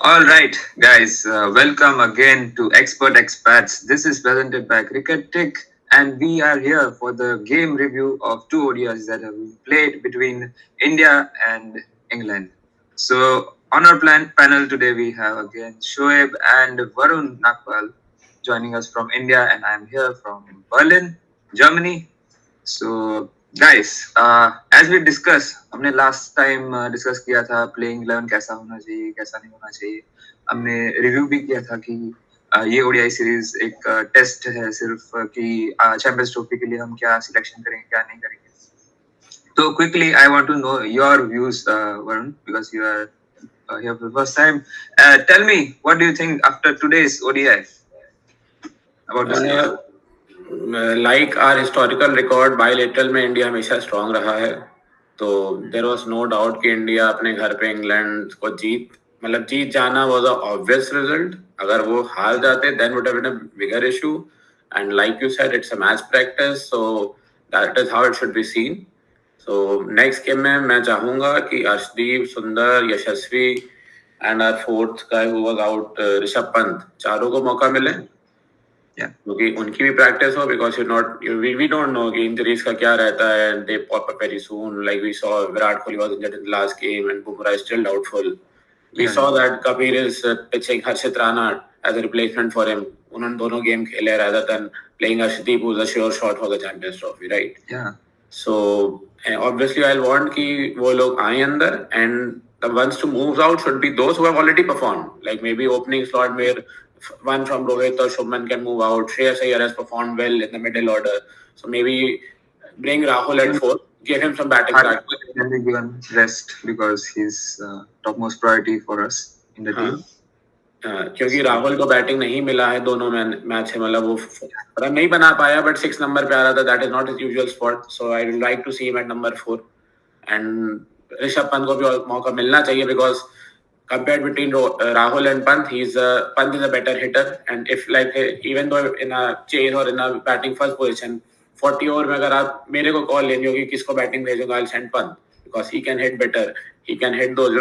All right, guys, welcome again to Expert Expats. This is presented by Cricketic, and we are here for the game review of two ODIs that have been played between India and England. So, on our panel today, we have again Shoaib and Varun Nakwal joining us from India, and I'm here from Berlin, Germany. So guys, as we discuss, हमने last time discuss किया था playing 11 कैसा होना चाहिए कैसा नहीं होना चाहिए. हमने रिव्यू भी किया था कि ये ओडीआई सीरीज एक टेस्ट है सिर्फ कि चैंपियंस ट्रॉफी के लिए हम क्या सिलेक्शन करेंगे क्या नहीं करेंगे. So quickly, I want to know your views, Varun, because you are here for the first time. Tell me, what do you think after today's ODI about the series? Like our historical record bilateral में India हमेशा strong रहा है. तो there was no doubt कि India अपने घर पे England को जीत जाना वाज अ ऑब्वियस रिजल्ट. अगर वो हार जाते then would have been a bigger issue. And like you said it's a match practice, so that is how it should be seen. So next game में मैं चाहूंगा कि Arshdeep, Sundar, Yashasvi and our fourth guy who was out Rishabh Pant, चारों को मौका मिले क्योंकि उनकी भी प्रैक्टिस हो. बिकॉज वी डोंट नो कि इंजरीज का क्या रहता है and they pop up very soon. Like we saw Virat Kohli was injured in the last game and Bumrah is still doubtful. We saw that Kabir is pitching Harshit Rana as a replacement for him. उन्होंने दोनों game खेले rather than playing Arshdeep, who's a sure shot for the Champions Trophy, right? Yeah. So obviously I'll want कि वो लोग आए अंदर, and the ones to move out should be those who have already performed. Like maybe opening slot where one from Rohit or Shubman can move out. Shreyas Iyer has performed well in the middle order, so maybe bring Rahul at 4, give him some batting practice. Can be given rest because he's topmost priority for us in the team. क्योंकि राहुल को batting नहीं मिला है दोनों match है. मतलब वो run नहीं बना पाया, बट 6 नंबर पे आ रहा था. That is not his usual spot, so I will like to see him at number 4. And Rishabh Pant को भी मौका मिलना चाहिए because compared between Rahul and Pant, Pant is a better hitter, and if like even though in a chase or in a batting first position, 40 over में अगर आप मेरे को कॉल लेनी होगी किसको बैटिंग भेजूंगा, I'll send Pant because he can hit better. He can hit those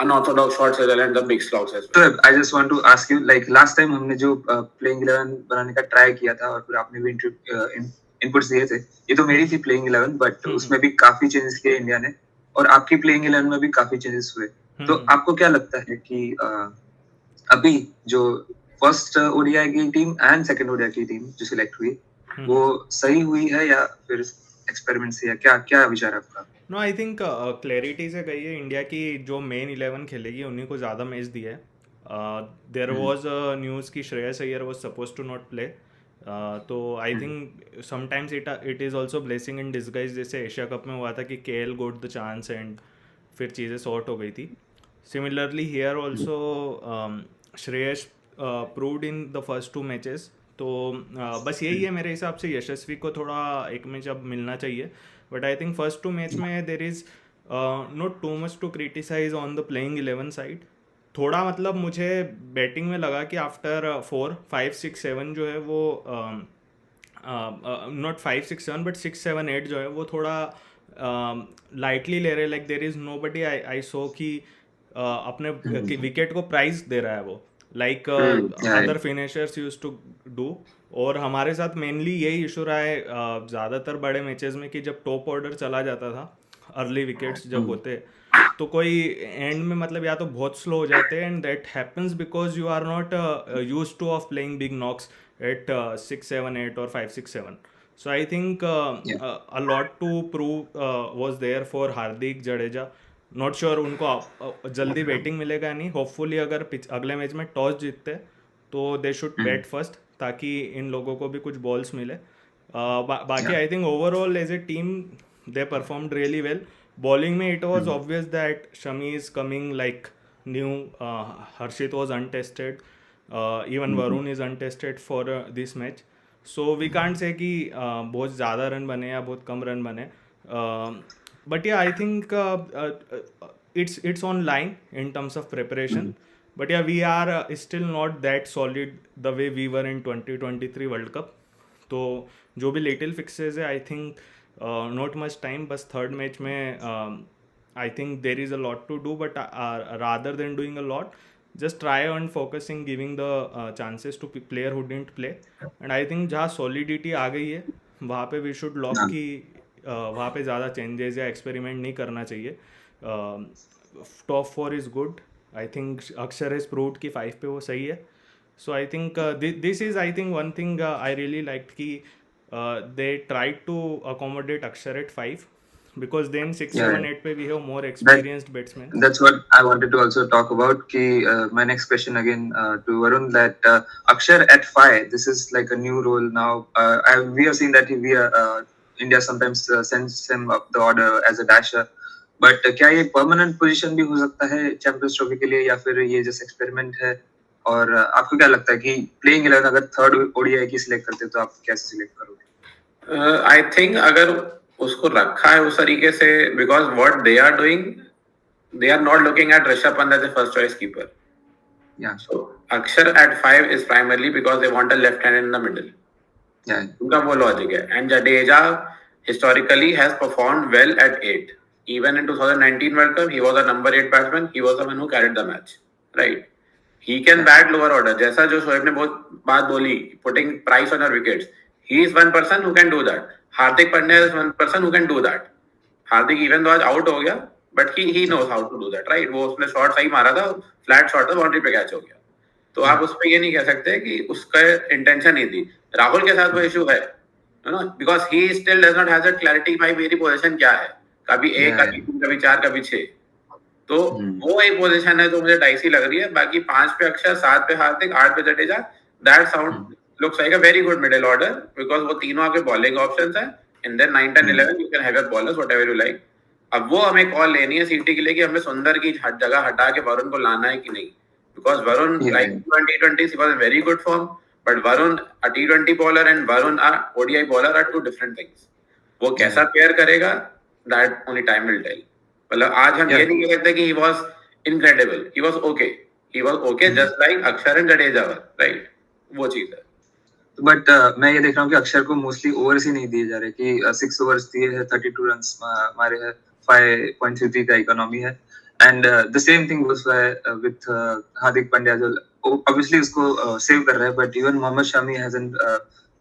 unorthodox shots as well and the big slogs as well. So I just want to ask you, like last time हमने जो playing 11 बनाने का try किया था और फिर आपने भी इनपुट्स दिए थे, ये तो मेरी थी playing 11, बट उसमें भी काफी चेंजेस किए इंडिया ने और आपकी playing 11 में भी काफी चेंजेस हुए. तो आपको क्या लगता है कि अभी जो फर्स्ट ओडीआई की टीम एंड सेकंड ओडीआई की टीम जो सिलेक्ट हुई वो सही हुई है या फिर एक्सपेरिमेंट से, या क्या क्या विचार है आपका? नो, आई थिंक क्लैरिटी से गई है. इंडिया की जो मेन 11 खेलेगी उन्हीं को ज़्यादा मैच दिया है. देयर वाज न्यूज़ कि Shreyas Iyer was supposed to not play. तो I think sometimes it is also blessing in disguise. जैसे एशिया कप में हुआ था कि KL got the chance and फिर चीज़ें सॉर्ट हो गई थी. Similarly here also Shreyas proved in the first 2 matches. तो बस यही है मेरे हिसाब से. यशस्वी को थोड़ा एक मैच अब मिलना चाहिए, but I think first 2 match में there is not too much to criticise on the playing 11 side. थोड़ा मतलब मुझे बैटिंग में लगा कि आफ्टर 4, 5, 6, 7 जो है वो नॉट 5, 6, 7 बट 6, 7, 8 जो है वो थोड़ा लाइटली ले रहे. Like there is nobody I saw कि अपने विकेट को प्राइस दे रहा है वो, like other finishers use to do. और हमारे साथ मेनली यही इशू रहा है ज़्यादातर बड़े मैचेस में कि जब टॉप ऑर्डर चला जाता था, अर्ली विकेट्स जब होते तो कोई एंड में मतलब या तो बहुत स्लो हो जाते हैं, and that happens because you are not use to of playing big knocks at 6, 7, 8 और 5, 6, 7. So I think a lot to prove was there for Hardik Jadeja. Not sure उनको जल्दी बैटिंग मिलेगा नहीं. होपफुली अगर अगले मैच में टॉस जीतते तो दे शुड बैट फर्स्ट ताकि इन लोगों को भी कुछ बॉल्स मिले. बाकी I think overall as a team they performed really well. Bowling में it was obvious that Shami is coming like new. Harshit was untested, even Varun is untested for this match. So we can't say कि बहुत ज़्यादा run बने या बहुत कम run बने. But yeah, I think it's on line in terms of preparation. But yeah, we are still not that solid the way we were in 2023 World Cup. तो जो भी लिटिल फिक्सेस है, I think not much time. बस third match में I think there is a lot to do, but rather than doing a lot just try on focusing giving the chances to player who didn't play. And I think जहाँ solidity आ गई है वहाँ पे we should lock हाँ कि वहाँ पे ज़्यादा changes या experiment नहीं करना चाहिए. Top 4 is good. I think Axar is proved कि 5 पे वो सही है. So I think this is I think one thing I really like कि they tried to accommodate Axar at 5 because then 6 yeah 7 8 पे we have more that experienced batsmen. that's what I wanted to also talk about. Ki my next question again to Varun, that Akshar at 5, this is like a new role now. We have seen that India sometimes sends him up the order as a dasher, but क्या ये permanent position भी हो सकता है champions trophy के लिए, या फिर ये जस्ट एक्सपेरिमेंट है? और आपको क्या लगता है कि प्लेइंग 11 अगर थर्ड ओडीआई की सिलेक्ट करते तो आप कैसे सिलेक्ट करोगे? आई थिंक अगर उसको रखा है उस तरीके से, because what they are doing, they are not looking at Rishabh Pant as a first choice keeper. Yeah. So Akshar at 5 is primarily because they want a left hand in the middle. Yeah. उनका वो logic है. And Jadeja historically has performed well at 8. Even in 2019 World Cup, he was a number 8 batsman. He was the one who carried the match. Right. He can bat lower order. जैसा जो शोएब ने बहुत बात बोली, putting price on your wickets. He is one person who can do that. Hardik Pandya is one person who can do that. Hardik even though आज out हो गया, but he knows how to do that, right. वो उसने shot सही मारा था, flat shot था, boundary पे कैच हो गया. तो आप उस पर ये नहीं कह सकते कि उसका इंटेंशन नहीं थी. राहुल के साथ वो इशू है, you know, because he still does not have that clarity भाई मेरी पोजीशन क्या है. कभी 1, कभी 2, कभी 4, कभी 6. तो वो एक पोजीशन है जो मुझे डाइसी लग रही है. बाकी 5 पे अक्षर, 7 पे हार्दिक, 8 पे Jadeja, that sound looks like a very good middle order, because वो तीनों आपके बॉलिंग ऑप्शंस हैं. And then 9, 10, 11 you can have your bowlers whatever you like. अब वो हमें कॉल लेनी है सीटी के लिए कि हमें सुंदर की जगह हटा के वरुण को लाना है कि नहीं. Because Varun, like T20, he was in very good form, but Varun, a T20 bowler and Varun, a ODI bowler are two different things. वो कैसा पेयर करेगा, that only time will tell. मतलब आज हम ये नहीं कह सकते कि he was incredible. He was okay. He was okay just like Akshar and Jadeja were, right? वो चीज है. बट मैं ये देख रहा हूँ कि अक्षर को मोस्टली ओवर्स ही नहीं दिए जा रहे, कि 6 ओवर्स दिए हैं, 32 रन मारे हैं, 5.33 का इकोनॉमी है. And the same thing was with Hardik Pandya, जो ऑब्वियसली उसको सेव कर रहा है, but even Mohammed Shami hasn't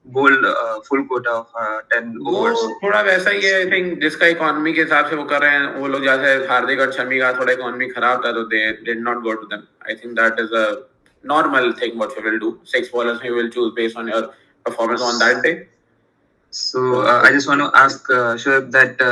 bowled full quota of 10 overs. थोड़ा वैसा ही है, आई थिंक, जिसका इकोनॉमी के हिसाब से वो कर रहे हैं. वो लोग जैसे हार्दिक और शमी का थोड़ा इकोनॉमी खराब था तो they did not go to them. I think that is a normal thing what you will do. 6 bowlers you will choose based on your performance on that day. So I just want to ask Shoaib that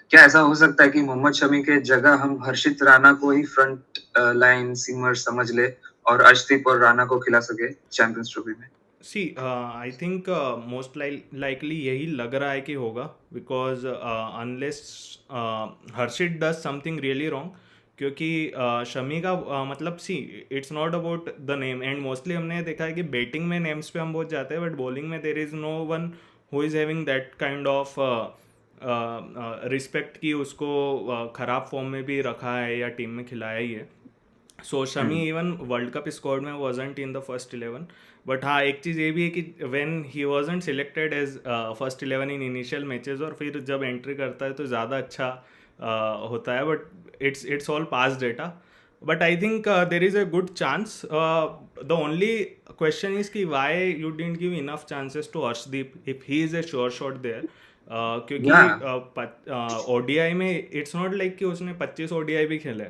क्या ऐसा हो सकता है कि मोहम्मद शमी के जगह हम हर्षित राणा को ही फ्रंट लाइन सीमर समझ ले और अर्शदीप और राणा को खिला सके चैंपियंस ट्रॉफी में? सी आई थिंक मोस्ट लाइकली यही लग रहा है कि होगा, because unless Harshit does something really wrong. क्योंकि शमी का मतलब see it's not about the name, and mostly हमने देखा है कि बैटिंग में नेम्स पे हम बहुत जाते हैं, बट बॉलिंग में there is no one who is having that kind of respect कि उसको ख़राब फॉर्म में भी रखा है या टीम में खिलाया ही है. So Shami even world cup squad में wasn't in the first 11. But हाँ, एक चीज़ ये भी है कि when he wasn't selected as first 11 in initial matches, और फिर जब एंट्री करता है तो ज़्यादा अच्छा होता है. But it's all past data. But I think there is a good chance. The only question is कि why you didn't give enough chances to Arshdeep if he is a sure shot there. क्योंकि ODI में it's not like कि उसने 25 ODI भी खेले.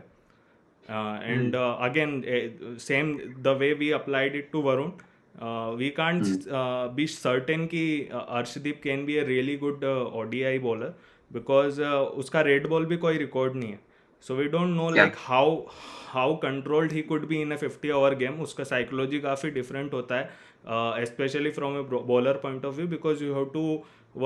And again, same the way we applied it to Varun. We can't be certain कि Arshdeep can be a really good ODI bowler, because उसका red ball भी कोई रिकॉर्ड नहीं है. So we don't know like how controlled he could be in a 50 over game. उसका psychology काफ़ी different होता है, especially from a bowler point of view, because you have to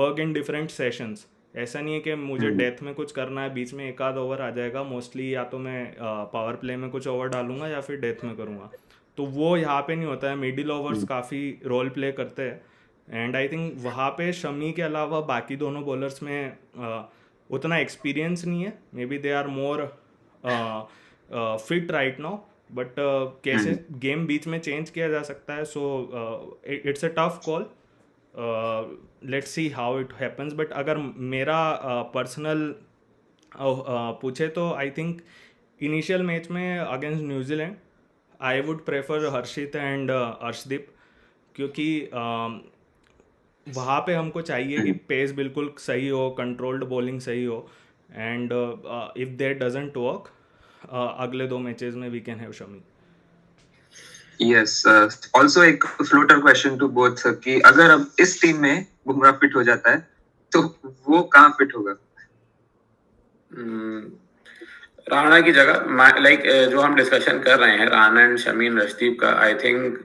work in different sessions. ऐसा नहीं है कि मुझे death में कुछ करना है, बीच में एक आध ओवर आ जाएगा. मोस्टली या तो मैं पावर प्ले में कुछ ओवर डालूंगा या फिर डेथ में करूँगा. तो वो यहाँ पे नहीं होता है. मिडिल ओवर्स काफ़ी रोल प्ले करते हैं. एंड आई थिंक वहाँ पे शमी के अलावा बाकी दोनों बॉलर्स में उतना एक्सपीरियंस नहीं है. Maybe they are more fit right now, but कैसे गेम बीच में चेंज किया जा सकता है. So it's a tough call. Let's see how it happens. But अगर मेरा पर्सनल पूछे तो आई थिंक इनिशियल मैच में against New Zealand I would prefer Harshit and Arshdeep, क्योंकि वहाँ पे हमको चाहिए कि पेस बिल्कुल सही हो, कंट्रोल्ड बॉलिंग सही हो, and if that doesn't work, अगले 2 मैचेस में we can have Shami. Yes, also एक फ्लोटर क्वेश्चन टू बोथ कि अगर अब इस टीम में बुमराह फिट हो जाता है तो वो कहाँ फिट होगा? राणा की जगह, लाइक जो हम डिस्कशन कर रहे हैं राणा एंड शमीन रशदीप का, I think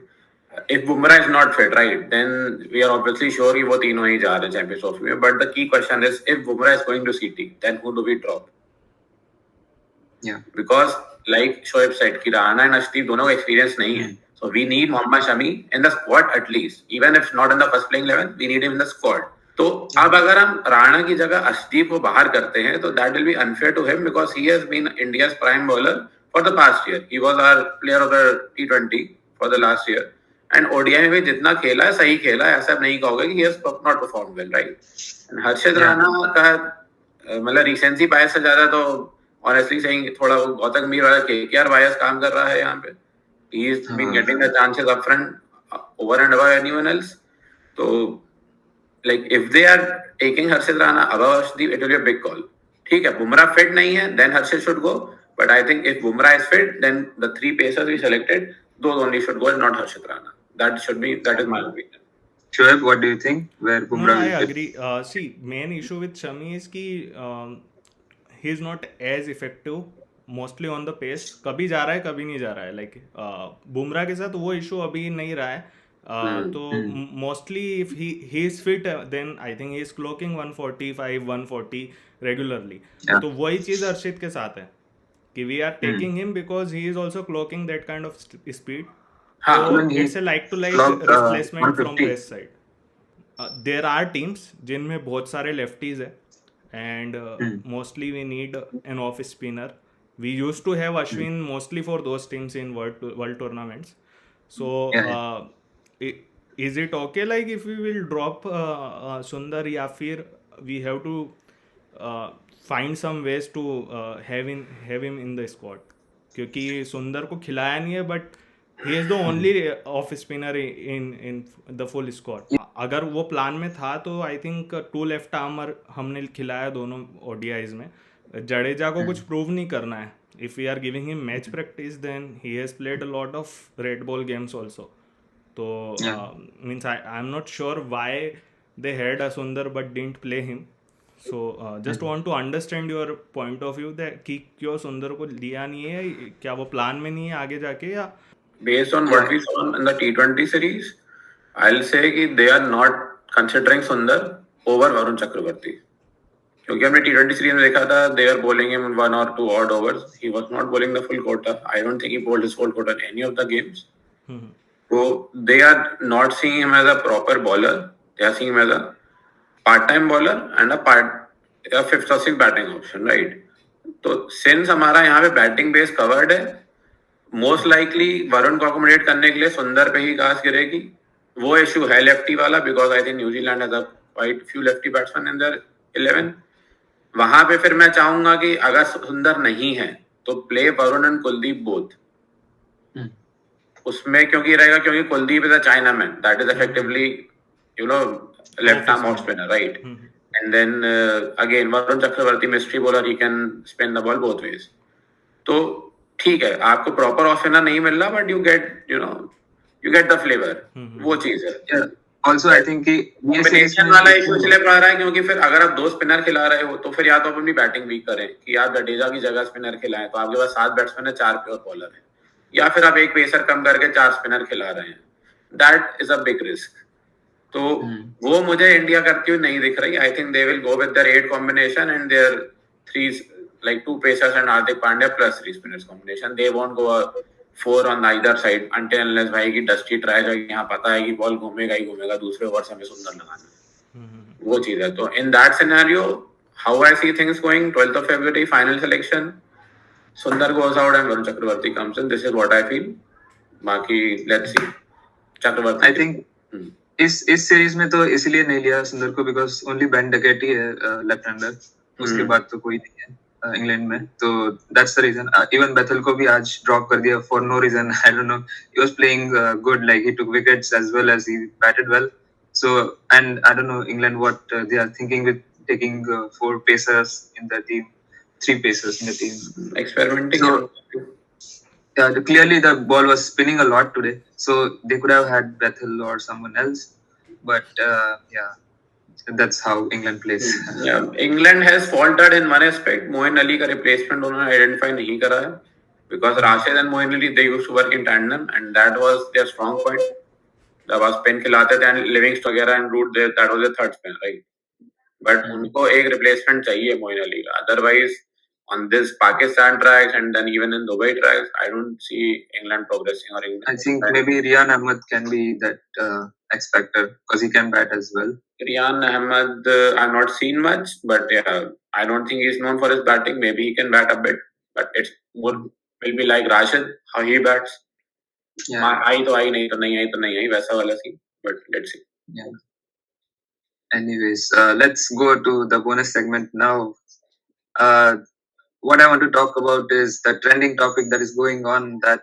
if Bumrah is not fit, right, then we are obviously sure कि वो तीनों ही जा रहे हैं चैंपियंस ट्रॉफी में. But the key question is, if Bumrah is going to CT, then who do we drop? Yeah. Because like Shoaib said कि Rana and Arshdeep दोनों का एक्सपीरियंस नहीं है, so we need Mohammed Shami in the squad at least, even if not in the first playing 11, we need him in the squad. तो अब अगर हम राणा की जगह अर्शदीप को बाहर करते हैं तो that will be unfair to him, because he has been India's prime bowler for the past year. He was our player of the T20 for the last year, and ODI में भी जितना खेला है सही खेला है, ऐसा नहीं कहोगे कि he has not perform well, right. And Harshit Rana का मतलब रिसेंसी बायस से ज्यादा तो ऑनेस्टली सेइंग थोड़ा वो गौतम गंभीर वाला केकेआर बायस काम कर रहा है यहाँ पे. He is been getting the chances up front over and above anyone else. तो like if they are taking Harshit Rana above Arshdeep, it will be a big call. ठीक है, बुमराह फिट नहीं है, then Harshit should go. But I think if Bumrah is fit, then the 3 pacers we selected, those only should go, and not Harshit Rana. That is my opinion. Shoaib, what do you think? Where Bumrah No, will I fit? agree. See, main issue with Shami is कि he is not as effective mostly on the pace. कभी जा रहा है, कभी नहीं जा रहा है. Like बुमराह के साथ वो issue अभी नहीं रहा है. तो mostly if he is fit then I think he is clocking 145 140 regularly. तो वही चीज अर्शित के साथ है कि we are taking him because he is also clocking that kind of speed. It's a like to like replacement from pace side. There are teams जिनमें बहुत सारे लेफ्टीज है, and mostly we need an off spinner. We used to have Ashwin mostly for those teams in world tournaments. So is it okay like if we will drop Sundar, या फिर we have to find some ways to have him in the squad? क्योंकि सुंदर को खिलाया नहीं है, but he is the only off spinner in the full squad. अगर वो प्लान में था तो I think 2 लेफ्ट आर्मर हमने खिलाया दोनों ODIs में. जडेजा को कुछ प्रूव नहीं करना है. If we are giving him match practice, then he has played a lot of red ball games also. So means I'm not sure why they had a Sundar but didn't play him. So just want to understand your point of view that कि क्यों सुंदर को लिया नहीं है, क्या वो plan में नहीं है आगे जाके, या based on what we saw in the T20 series, I'll say कि they are not considering Sundar over Varun Chakravarti. क्योंकि हमने T20 सीरीज में देखा था they were bowling him 1 or 2 odd overs. He was not bowling the full quota. I don't think he bowled his full quota in any of the games. So they are not seeing him as a proper bowler. They are seeing him as a part-time bowler and a 5th or 6th batting option, right? तो since हमारा यहाँ पे batting base covered है, most likely Varun को accommodate करने के लिए सुंदर पे ही घास गिरेगी. वो इशू है लेफ्टी वाला, because I think New Zealand has quite few lefty batsman in their 11. वहां पे फिर मैं चाहूंगा कि अगर सुंदर नहीं है तो play Varun and Kuldeep both. उसमें क्योंकि रहेगा क्योंकि Kuldeep is a chinaman, that is effectively left arm off spinner, right. And then again Varun Chakravarthy mystery bowler, he can spin the ball both ways. तो ठीक है, आपको प्रॉपर ऑफ स्पिनर नहीं मिल रहा, but you get the flavour. वो चीज है. Also, I think कि कॉम्बिनेशन वाला इशू इसलिए पड़ रहा है क्योंकि फिर अगर आप 2 स्पिनर खिला रहे हो तो फिर या तो आप अपनी बैटिंग वीक करें कि आप जडेजा की जगह स्पिनर खिलाएं, तो आपके पास 7 बैट्समैन है, 4 प्योर बॉलर है, या फिर आप एक पेसर कम करके 4 स्पिनर खिला रहे हैं. That is a big risk. तो वो मुझे इंडिया करती हुई नहीं दिख रही. I think they will go with their 8 combination and their 3 like 2 pacers and Hardik Pandya plus 3 spinners combination. They won't go 4 on either side until unless भाई की डस्टी ट्राई जाएगी, यहाँ पता है कि बॉल घूमेगा ही घूमेगा, दूसरे ओवर से हमें सुंदर लगाना. वो चीज है. तो in that scenario how I see things going, 12th of February final selection, सुंदर goes out and Varun Chakravarti comes in. This is what I feel. बाकी let's see. Chakravarthy I think इस सीरीज में तो इसलिए नहीं लिया सुंदर को बिकॉज ओनली बेन डकेटी है लेफ्ट हैंडर. उसके बाद तो कोई नहीं है. इंग्लैंड में, तो that's the reason. Even Bethell को भी आज ड्रॉप कर दिया for no reason. I don't know, he was playing good, like he took wickets as well as he batted well. So, and I don't know England what they are thinking with taking 4 pacers in the team, 3 pacers in the team. Experimenting. So clearly the ball was spinning a lot today, so they could have had Bethel or someone else, but yeah, that's how England plays. Yeah, England has faltered in one aspect. Moeen Ali का replacement उन्होंने identify नहीं करा है, because Rashid and Moeen Ali they used to work in tandem and that was their strong point. जब आप spin खिलाते थे and Livingston वगैरह and Root that was their third spin, right? But उनको एक replacement चाहिए Moeen Ali का. Otherwise, on this Pakistan tracks and then even in Dubai tracks, I don't see England progressing or England. I think maybe Rian Ahmed can be that X factor because he can bat as well. Rian Ahmed, I've not seen much, but yeah, I don't think he's known for his batting. Maybe he can bat a bit, but it's more will be like Rashid, how he bats. Yeah. आई तो आई नहीं तो नहीं आई तो नहीं आई वैसा वाला scene, but let's see. Yeah. Anyways, let's go to the bonus segment now. What I want to talk about is the trending topic that is going on, that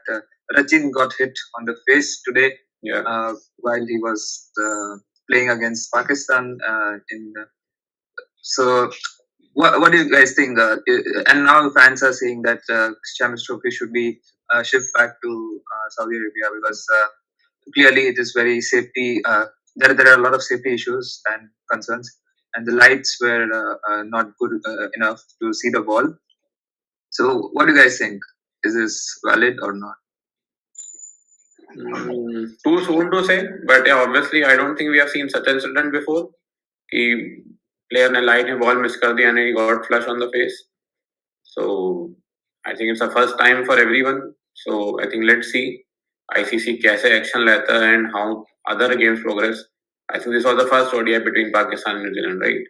Rachin got hit on the face today. Yeah. While he was playing against Pakistan. So, what do you guys think? And now fans are saying that Champions Trophy should be shipped back to Saudi Arabia because clearly it is very safety. There are a lot of safety issues and concerns, and the lights were not good enough to see the ball. So, what do you guys think? Is this valid or not? Too soon to say, but yeah, obviously I don't think we have seen such incident before. कि player ने light में ball miss कर दिया and he got flush on the face. So I think it's a first time for everyone. So I think let's see ICC कैसे action लेता है and how other games progress. I think this was the first ODI between Pakistan and New Zealand, right?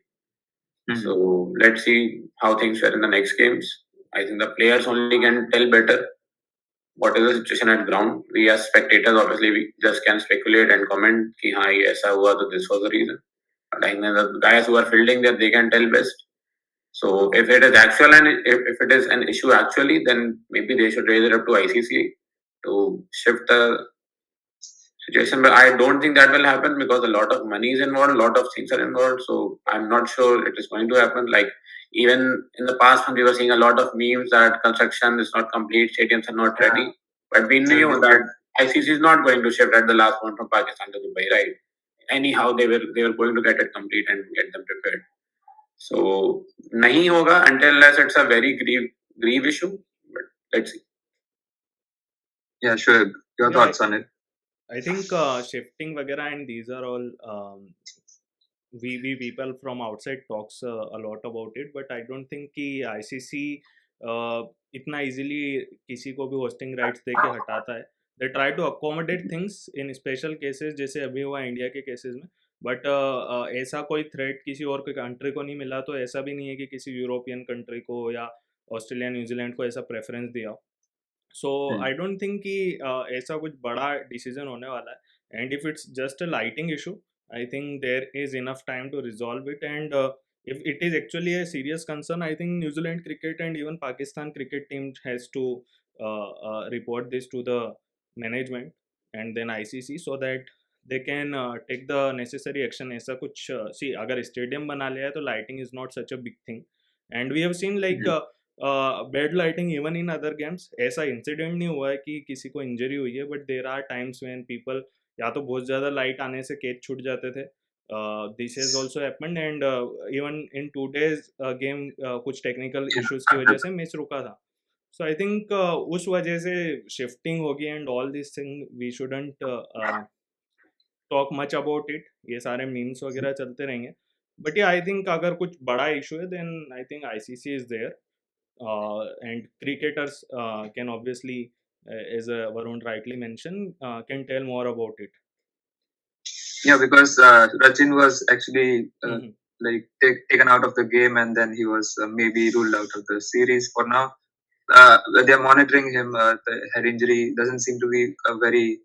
So let's see how things were in the next games. I think the players only can tell better what is the situation at ground. We as spectators obviously we just can speculate and comment कि हाँ ये ऐसा हुआ तो this was the reason. But I think the guys who are fielding there they can tell best. So if it is actual and if it is an issue actually, then maybe they should raise it up to ICC to shift the situation. But I don't think that will happen because a lot of money is involved, a lot of things are involved. So I'm not sure it is going to happen. Like even in the past when we were seeing a lot of memes that construction is not complete, stadiums are not ready. But we knew that ICC is not going to shift at the last one from Pakistan to Dubai, right? Anyhow, they were going to get it complete and get them prepared. So nahi hoga until unless it's a very grieve issue. But let's see. Yeah, Shoaib, your thoughts on it? I think shifting वगैरह and these are all we people from outside talks a lot about it, but I don't think कि ICC इतना easily किसी को भी hosting rights दे के हटाता है. They try to accommodate things in special cases जैसे अभी हुआ इंडिया के केसेस में, बट ऐसा कोई थ्रेट किसी और कोई कंट्री को नहीं मिला, तो ऐसा भी नहीं है कि किसी यूरोपियन कंट्री को या ऑस्ट्रेलिया न्यूजीलैंड को ऐसा प्रेफरेंस दिया. सो आई डोंट थिंक कि ऐसा कुछ बड़ा डिसीजन होने वाला है, and if it's just a lighting issue I think there is enough time to resolve it, and if it is actually a serious concern, I think New Zealand cricket and even Pakistan cricket team has to report this to the management and then ICC so that they can take the necessary action. ऐसा कुछ see अगर stadium बना लिया है तो lighting is not such a big thing, and we have seen like bad lighting even in other games. ऐसा incident नहीं हुआ है कि किसी को injury हुई है, but there are times when people या तो बहुत ज़्यादा लाइट आने से कैच छूट जाते थे. This has also happened, and even in today's game कुछ टेक्निकल इश्यूज की वजह से मैच रुका था. सो आई थिंक उस वजह से शिफ्टिंग होगी and all this thing we shouldn't talk much about it. ये सारे मीम्स वगैरह चलते रहेंगे, बट आई थिंक अगर कुछ बड़ा इशू है then I think ICC is there, and cricketers can obviously as Varun rightly mentioned, can tell more about it. Yeah, because Rachin was actually like taken out of the game, and then he was maybe ruled out of the series for now. They are monitoring him. The head injury doesn't seem to be very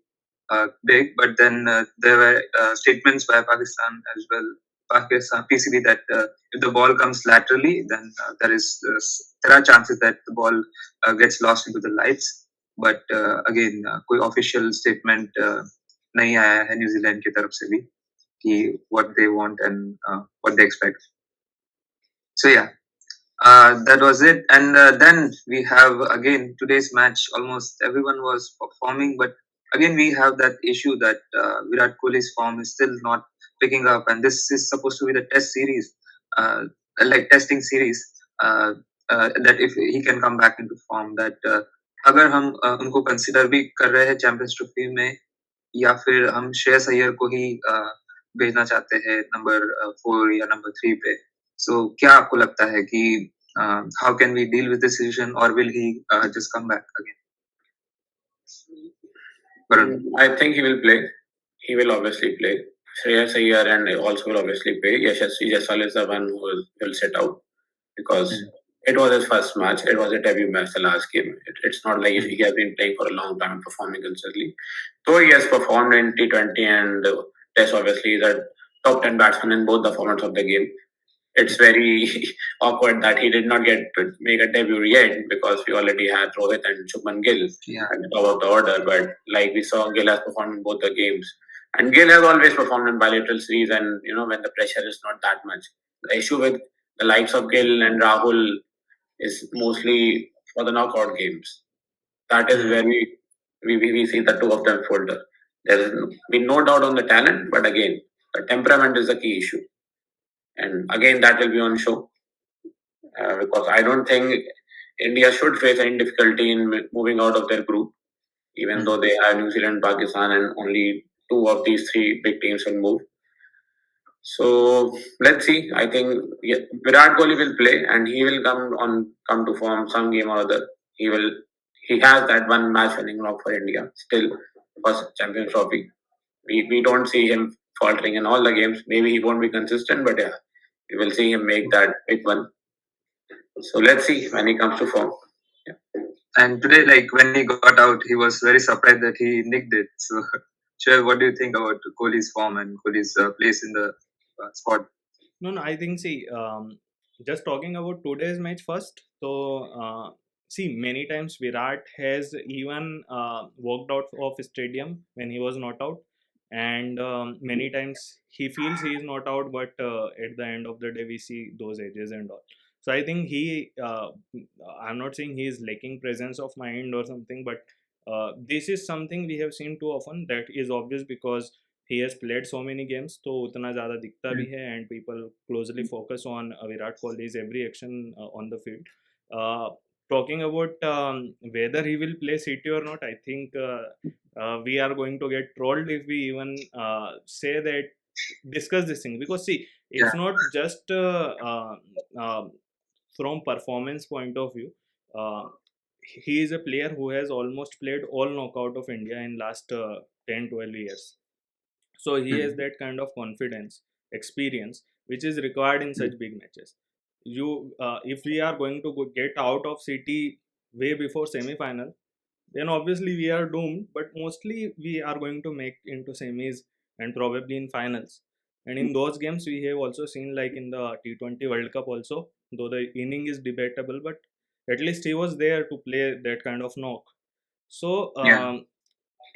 big, but then there were statements by Pakistan as well Pakistan PCB that if the ball comes laterally, then there are chances that the ball gets lost into the lights. But again, कोई official statement नहीं आया है New Zealand की तरफ से भी कि what they want and what they expect. So yeah, that was it. And then we have again today's match. Almost everyone was performing, but again we have that issue that Virat Kohli's form is still not picking up, and this is supposed to be the test series, uh, like testing series. That if he can come back into form, that अगर हम उनको consider भी कर रहे हैं champions trophy में या फिर हम श्रेयस अय्यर को ही भेजना चाहते हैं नंबर 4 या नंबर 3 पे सो क्या आपको लगता है कि how can we deal with this situation और will he just come back again Varun? I think he will play. He will obviously play. Shreyas Iyer and also will obviously play. Yashasvi Jaiswal is the one who will sit out because it was his first match. It was a debut match, the last game. It's not like he has been playing for a long time, performing consistently. Though he has performed in T20 and Test, obviously, he's a top 10 batsman in both the formats of the game. It's very awkward that he did not get to make a debut yet because we already had Rohit and Shubman Gill at the top of the order. But like we saw, Gill has performed in both the games. And Gill has always performed in bilateral series and, when the pressure is not that much. The issue with the likes of Gill and Rahul is mostly for the knockout games. That is where we see the two of them falter. There has been no doubt on the talent, but again, the temperament is the key issue. And again, that will be on show because I don't think India should face any difficulty in moving out of their group, even though they have New Zealand, Pakistan, and only two of these three big teams will move. So let's see. I think Virat Kohli will play, and he will come to form some game or other. He has that one match winning knock for India still, first Champions Trophy. We don't see him faltering in all the games. Maybe he won't be consistent, but yeah, we will see him make that big one. So let's see when he comes to form. Yeah. And today, like when he got out, he was very surprised that he nicked it. So, Shoaib, what do you think about Kohli's form and Kohli's place in the squad? No, I think, see, just talking about today's match first. So, see, many times Virat has even walked out of stadium when he was not out, and many times he feels he is not out, but at the end of the day we see those edges and all. So I think I'm not saying he is lacking presence of mind or something, but this is something we have seen too often. That is obvious because he has played so many games, तो उतना ज़्यादा दिखता भी है, and people closely focus on Virat Kohli's every action on the field. Talking about whether he will play CT or not, I think we are going to get trolled if we even say that, discuss this thing, because see, it's not just from performance point of view. He is a player who has almost played all knockout of India in last 10-12 years. So he has that kind of confidence, experience, which is required in such big matches. If we are going to get out of City way before semi-final, then obviously we are doomed. But mostly we are going to make into semis and probably in finals. And in those games, we have also seen, like in the T20 World Cup also, though the inning is debatable, but at least he was there to play that kind of knock. So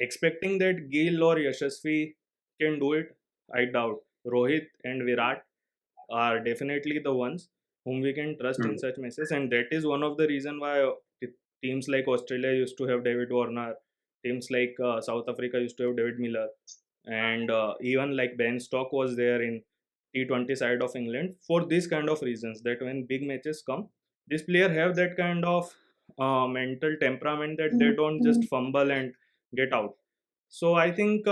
expecting that Gill or Yashasvi can do it, I doubt. Rohit and Virat are definitely the ones whom we can trust in such matches, and that is one of the reason why teams like Australia used to have David Warner, teams like South Africa used to have David Miller, and even like Ben Stock was there in T20 side of England for these kind of reasons, that when big matches come, this player have that kind of mental temperament that they don't just fumble and get out. So I think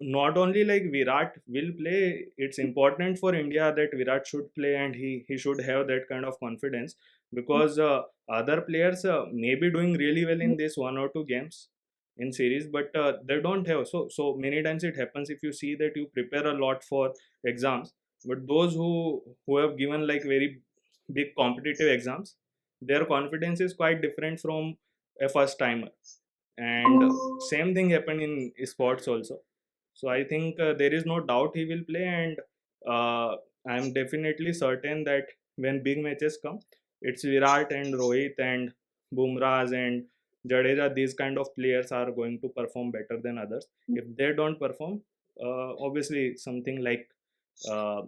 not only like Virat will play, it's important for India that Virat should play, and he should have that kind of confidence, because other players may be doing really well in this one or two games in series, but they don't have. So many times it happens, if you see that you prepare a lot for exams, but those who have given like very big competitive exams, their confidence is quite different from a first timer. And same thing happened in sports also. So I think there is no doubt he will play, and I'm definitely certain that when big matches come, it's Virat and Rohit and Bumrahs and Jadeja. These kind of players are going to perform better than others. If they don't perform, obviously something like uh,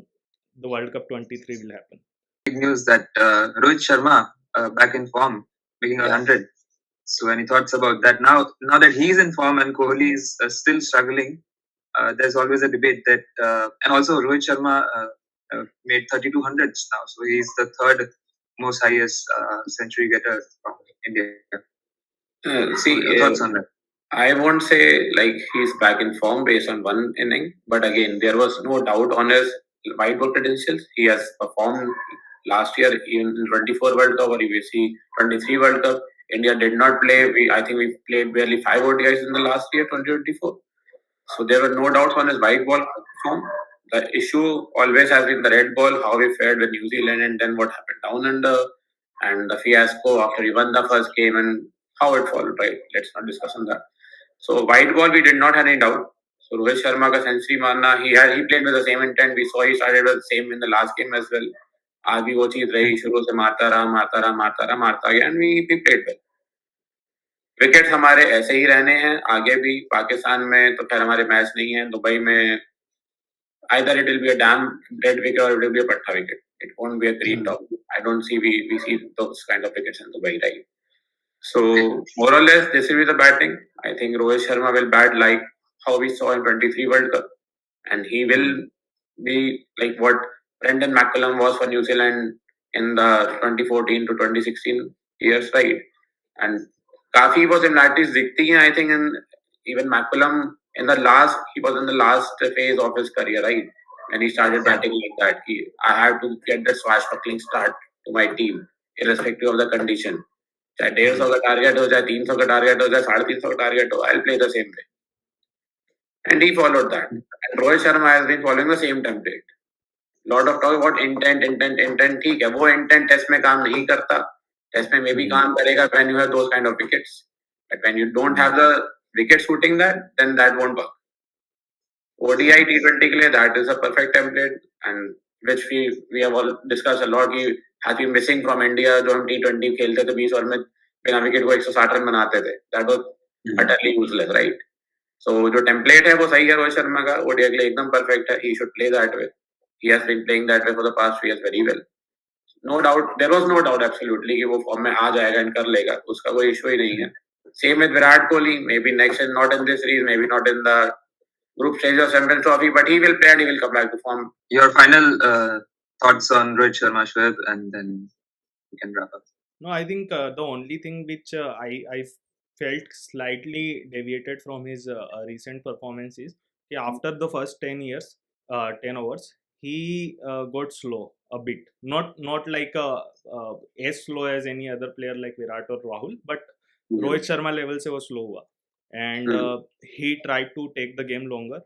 the World Cup 23 will happen. Big news that Rohit Sharma back in form, making 100. So any thoughts about that? Now that he's in form and Kohli is still struggling, there's always a debate that, and also Rohit Sharma made 32 hundreds now, so he's the third most highest century getter from India. See, Your thoughts on that? I won't say like he's back in form based on one inning, but again, there was no doubt on his white ball credentials. He has performed last year in 24 World Cup or you see 23 World Cup. India did not play. I think we played barely 5 ODIs in the last year, 2024. So there were no doubts on his white ball form. The issue always has been the red ball, how we fared with New Zealand, and then what happened down under, and the fiasco after he won the first game, and how it followed. Right? Let's not discuss on that. So white ball, we did not have any doubt. So Rohit Sharma का century मारना, he played with the same intent. We saw he started with the same in the last game as well. आज भी वो चीज रही, शुरू से मारता गया, and we played well. Wicket हमारे ऐसे ही रहने हैं आगे भी. पाकिस्तान में तो खैर हमारे मैच नहीं है. दुबई में either it will be a damn dead wicket or it will be a patta wicket. It won't be a green top. I don't see we see those kind of wickets in Dubai, right? So more or less, this will be the batting. I think Rohit Sharma will bat like how we saw in 23 World Cup, and he will be like what Brendan McCullum was for New Zealand in the 2014 to 2016 years, right? And काफी वो similarities दिखती हैं. I think in even McCullum he was in the last phase of his career, right? And he started batting like that. I have to get the swashbuckling start to my team, irrespective of the condition. चाहे 150 का target हो, चाहे 300 का target हो, चाहे 350 का target हो, I'll play the same way. And he followed that. And Rohit Sharma has been following the same template. Lot of talk about intent. ठीक है, वो intent टेस्ट में काम नहीं करता. टेस्ट में maybe काम करेगा when you have those kind of wickets. But when you don't have the wicket shooting that, then that won't work. ODI T20 के लिए that is a perfect template, and which we have all discussed a lot. कि has been missing from India. जो हम T20 खेलते थे 20 over में बिना wicket को 160 रन बनाते थे. That was utterly useless, right? So जो template है वो सही है रोहित शर्मा का. ODI के लिए एकदम perfect है. He should play that way. He has been playing that way for the past 2 years very well. No doubt, there was no doubt absolutely कि वो फॉर्म में आ जाएगा and कर लेगा. उसका कोई इशू ही नहीं है. Same with Virat Kohli. Maybe next is not in this series, maybe not in the group stage of Champions Trophy, but he will play and he will come back to form. Your final thoughts on Rohit Sharma, Shoaib, and then we can wrap up. No, I think the only thing which I felt slightly deviated from his recent performance is after the first 10 years, 10 overs, he got slow a bit. Not like as slow as any other player like Virat or Rahul, but Rohit Sharma level se wo slow hua. And he tried to take the game longer,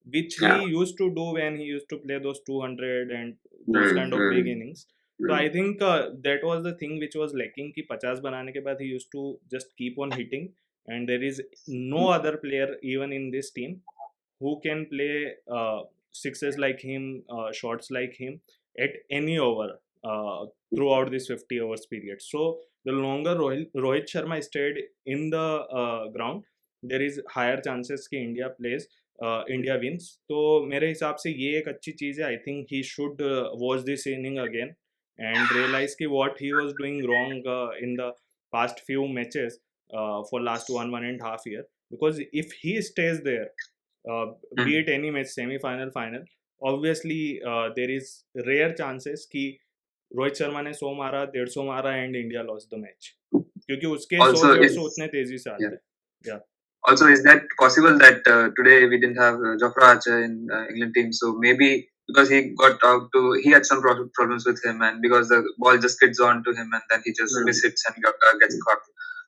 which he used to do when he used to play those 200 and those kind of big innings. So I think that was the thing which was lacking कि 50 बनाने के बाद he used to just keep on hitting, and there is no other player even in this team who can play sixes like him, shots like him at any over throughout this 50 overs period. So the longer Rohit Sharma stayed in the ground, there is higher chances कि India plays, India wins. तो मेरे हिसाब से ये एक अच्छी चीज़ है. I think he should watch this inning again and realize ki what he was doing wrong in the past few matches for last 1.5 year. Because if he stays there, be it any match, semi-final, final, obviously there is rare chances कि रोहित शर्मा ने 100 मारा, 150 मारा and India lost the match, क्योंकि उसके 100-150 उतने तेजी से आते हैं. Yeah. Also, is that possible that today we didn't have Jofra Archer in England team? So maybe because he had some problems with him, and because the ball just skids on to him and then he just mishits and gets caught.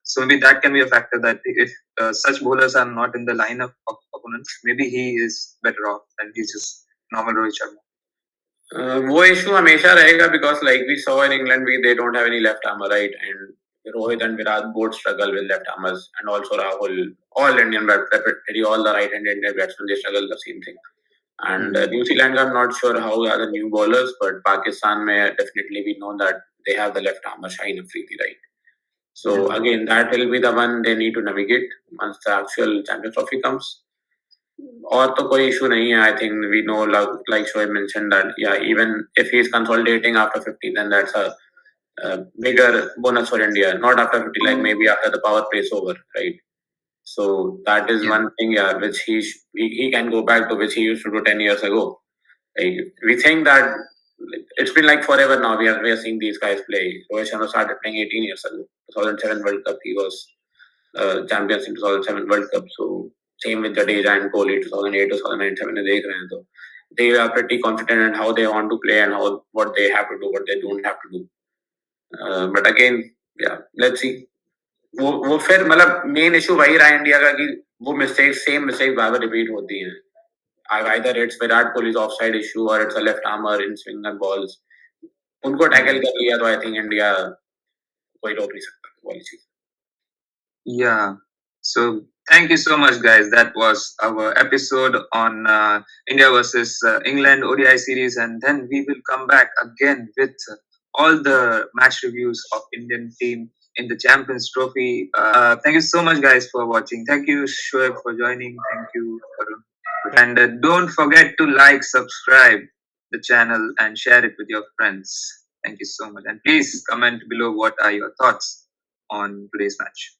So maybe that can be a factor that if such bowlers are not in the lineup of opponents, maybe he is better off and he's just normal Rohit Sharma. वो issue हमेशा रहेगा because like we saw in England, they don't have any left armer, right? And Rohit and Virat both struggle with left armers, and also Rahul, all Indian batsmen, all the right-handed Indian batsmen, they struggle the same thing. And New Zealand, I'm not sure how are the new bowlers, but Pakistan, may definitely we know that they have the left armer Shaheen Afridi, right? So again, that will be the one they need to navigate once the actual Champions Trophy comes. और तो कोई issue नहीं है. I think we know, like Shoaib mentioned, that even if he's consolidating after 50, then that's a bigger bonus for India. Not after 50, like maybe after the power play is over, right? So that is one thing, which he can go back to, which he used to do 10 years ago. Like, we think that it's been like forever now. We are seeing these guys play. Rohitsharma started playing 18 years ago. 2007 World Cup, he was champions in 2007 World Cup. So same with Jadeja and Kohli, 2008, 2009, 2007. So they are pretty confident in how they want to play and what they have to do, what they don't have to do. But again, let's see. वो फिर मतलब main issue वही रहा India का कि वो same mistake बार बार repeat होती हैं. Either it's Virat Kohli's offside issue or it's a left armer in swing and balls. उनको टैकल कर लिया तो आई थिंक इंडिया कोई रोक नहीं सकता वाली चीज. Yeah. So thank you so much, guys. That was our episode on India versus England ODI series, and then we will come back again with all the match reviews of Indian team in the Champions Trophy. Thank you so much, guys, for watching. Thank you, Shoaib, for joining. Thank you, Varun. And don't forget to like, subscribe the channel, and share it with your friends. Thank you so much. And please comment below what are your thoughts on today's match.